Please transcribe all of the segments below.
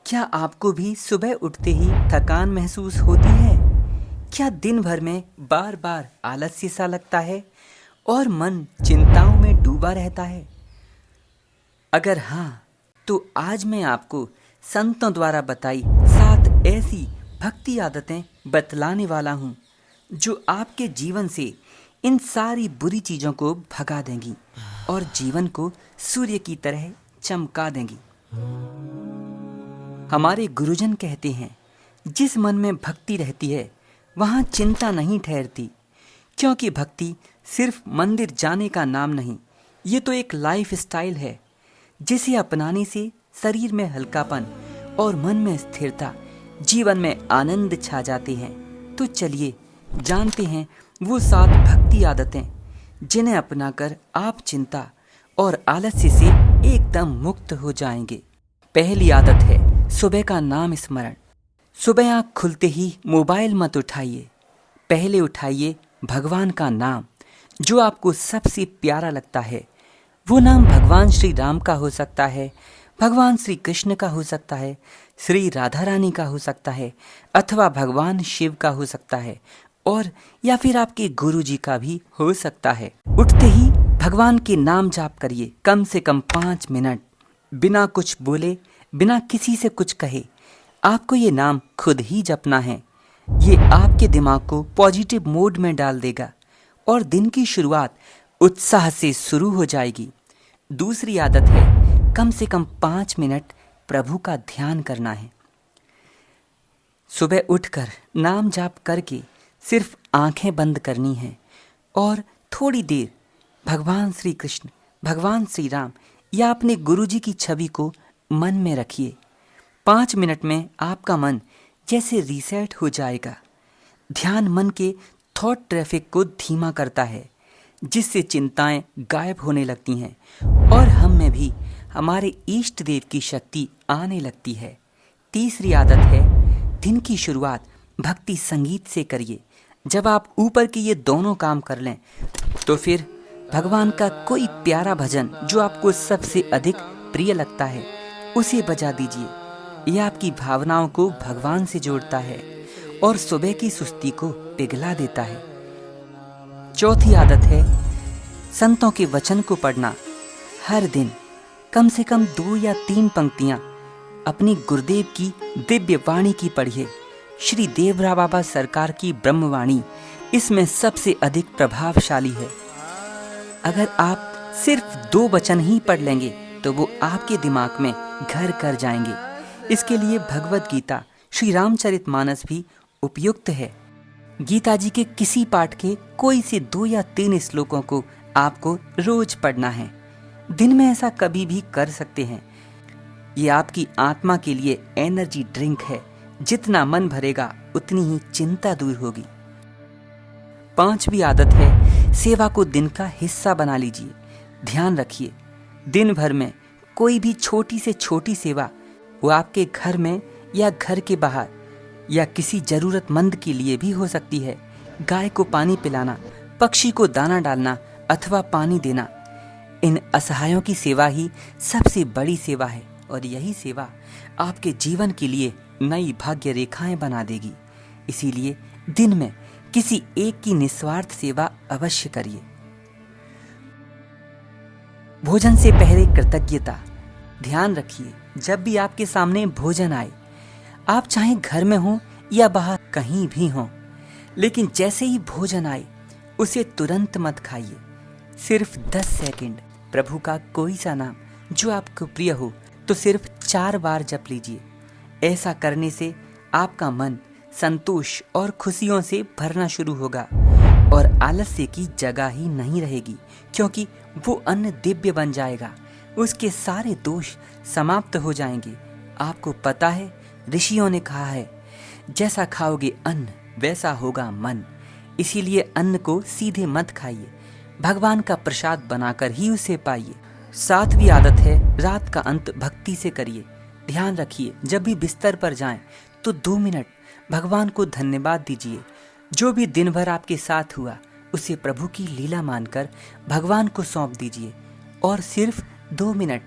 क्या आपको भी सुबह उठते ही थकान महसूस होती है? क्या दिन भर में बार बार आलस्य सा लगता है और मन चिंताओं में डूबा रहता है? अगर हाँ, तो आज मैं आपको संतों द्वारा बताई 7 ऐसी भक्ति आदतें बतलाने वाला हूँ जो आपके जीवन से इन सारी बुरी चीज़ों को भगा देंगी और जीवन को सूर्य की तरह चमका देंगी। हमारे गुरुजन कहते हैं, जिस मन में भक्ति रहती है वहाँ चिंता नहीं ठहरती, क्योंकि भक्ति सिर्फ मंदिर जाने का नाम नहीं, ये तो एक लाइफ स्टाइल है जिसे अपनाने से शरीर में हल्कापन और मन में स्थिरता, जीवन में आनंद छा जाते हैं। तो चलिए जानते हैं वो 7 भक्ति आदतें जिन्हें अपनाकर आप चिंता और आलस्य से एकदम मुक्त हो जाएंगे। पहली आदत है सुबह का नाम स्मरण। सुबह आँख खुलते ही मोबाइल मत उठाइए, पहले उठाइए भगवान का नाम जो आपको सबसे प्यारा लगता है। वो नाम भगवान श्री राम का हो सकता है, भगवान श्री कृष्ण का हो सकता है, श्री राधा रानी का हो सकता है, अथवा भगवान शिव का हो सकता है, और या फिर आपके गुरु जी का भी हो सकता है। उठते ही भगवान के नाम जाप करिए, कम से कम 5 मिनट, बिना कुछ बोले, बिना किसी से कुछ कहे। आपको ये नाम खुद ही जपना है। ये आपके दिमाग को पॉजिटिव मोड में डाल देगा और दिन की शुरुआत उत्साह से शुरू हो जाएगी। दूसरी आदत है कम से कम 5 मिनट प्रभु का ध्यान करना है। सुबह उठकर नाम जाप करके सिर्फ आंखें बंद करनी हैं और थोड़ी देर भगवान श्री कृष्ण, भगवान श्री राम या अपने गुरु जी की छवि को मन में रखिए। 5 मिनट में आपका मन जैसे रीसेट हो जाएगा। ध्यान मन के थॉट ट्रैफिक को धीमा करता है, जिससे चिंताएं गायब होने लगती हैं और हम में भी हमारे इष्ट देव की शक्ति आने लगती है। तीसरी आदत है दिन की शुरुआत भक्ति संगीत से करिए। जब आप ऊपर के ये दोनों काम कर लें तो फिर भगवान का कोई प्यारा भजन जो आपको सबसे अधिक प्रिय लगता है उसे बजा दीजिए। यह आपकी भावनाओं को भगवान से जोड़ता है और सुबह की सुस्ती को पिघला देता है। चौथी आदत है संतों के वचन को पढ़ना। हर दिन कम से कम 2 या 3 पंक्तियां अपनी गुरुदेव की दिव्य वाणी की पढ़िए। श्री देवरा बाबा सरकार की ब्रह्मवाणी इसमें सबसे अधिक प्रभावशाली है। अगर आप सिर्फ 2 वचन ही पढ़ लेंगे तो वो आपके दिमाग में घर कर जाएंगे। इसके लिए भगवत गीता, श्री रामचरितमानस भी उपयुक्त है। गीता जी के किसी पाठ के कोई से 2 या 3 श्लोकों को आपको रोज पढ़ना है। दिन में ऐसा कभी भी कर सकते हैं। ये आपकी आत्मा के लिए एनर्जी ड्रिंक है। जितना मन भरेगा उतनी ही चिंता दूर होगी। 5वीं आदत है सेवा को दिन का हिस्सा बना लीजिए। ध्यान रखिए, दिन भर में कोई भी छोटी से छोटी सेवा, वो आपके घर में या घर के बाहर या किसी जरूरतमंद के लिए भी हो सकती है। गाय को पानी पिलाना, पक्षी को दाना डालना अथवा पानी देना, इन असहायों की सेवा ही सबसे बड़ी सेवा है और यही सेवा आपके जीवन के लिए नई भाग्य रेखाएं बना देगी। इसीलिए दिन में किसी एक की निस्वार्थ सेवा अवश्य करिए। भोजन से पहले कृतज्ञता। ध्यान रखिए, जब भी आपके सामने भोजन आए, आप चाहे घर में हो या बाहर कहीं भी हो, लेकिन जैसे ही भोजन आए उसे तुरंत मत खाइए। सिर्फ 10 सेकंड प्रभु का कोई सा नाम जो आपको प्रिय हो तो सिर्फ 4 बार जप लीजिए। ऐसा करने से आपका मन संतोष और खुशियों से भरना शुरू होगा और आलस्य की जगह ही नहीं रहेगी, क्योंकि वो अन्न दिव्य बन जाएगा। उसके सारे दोष समाप्त हो जाएंगे। आपको पता है, ऋषियों ने कहा है, जैसा खाओगे अन्न वैसा होगा मन। इसीलिए अन्न को सीधे मत खाइए, भगवान का प्रसाद बनाकर ही उसे पाइए। 7वीं आदत है रात का अंत भक्ति से करिए। ध्यान रखिए, जब भी बिस्तर पर जाएं तो 2 मिनट भगवान को धन्यवाद दीजिए। जो भी दिन भर आपके साथ हुआ उसे प्रभु की लीला मानकर भगवान को सौंप दीजिए और सिर्फ 2 मिनट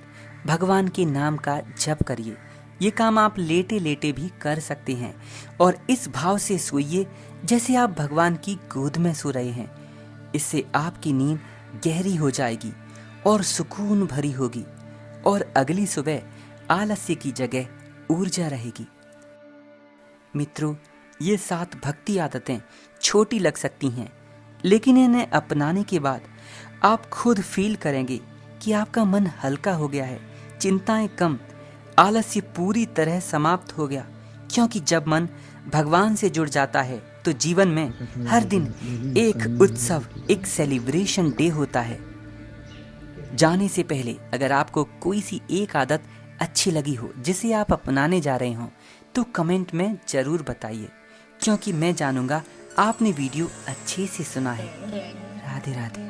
भगवान के नाम का जप करिए। ये काम आप लेटे लेटे भी कर सकते हैं और इस भाव से सोइए जैसे आप भगवान की गोद में सो रहे हैं। इससे आपकी नींद गहरी हो जाएगी और सुकून भरी होगी और अगली सुबह आलस्य की जगह ऊर्जा रहेगी। मित्रों, ये 7 भक्ति आदतें छोटी लग सकती हैं, लेकिन इन्हें अपनाने के बाद आप खुद फील करेंगे कि आपका मन हल्का हो गया है, चिंताएं कम, आलस्य पूरी तरह समाप्त हो गया। क्योंकि जब मन भगवान से जुड़ जाता है तो जीवन में हर दिन एक उत्सव, एक सेलिब्रेशन डे होता है। जाने से पहले अगर आपको कोई सी एक आदत अच्छी लगी हो जिसे आप अपनाने जा रहे हो तो कमेंट में जरूर बताइए, क्योंकि मैं जानूंगा आपने वीडियो अच्छे से सुना है। राधे राधे।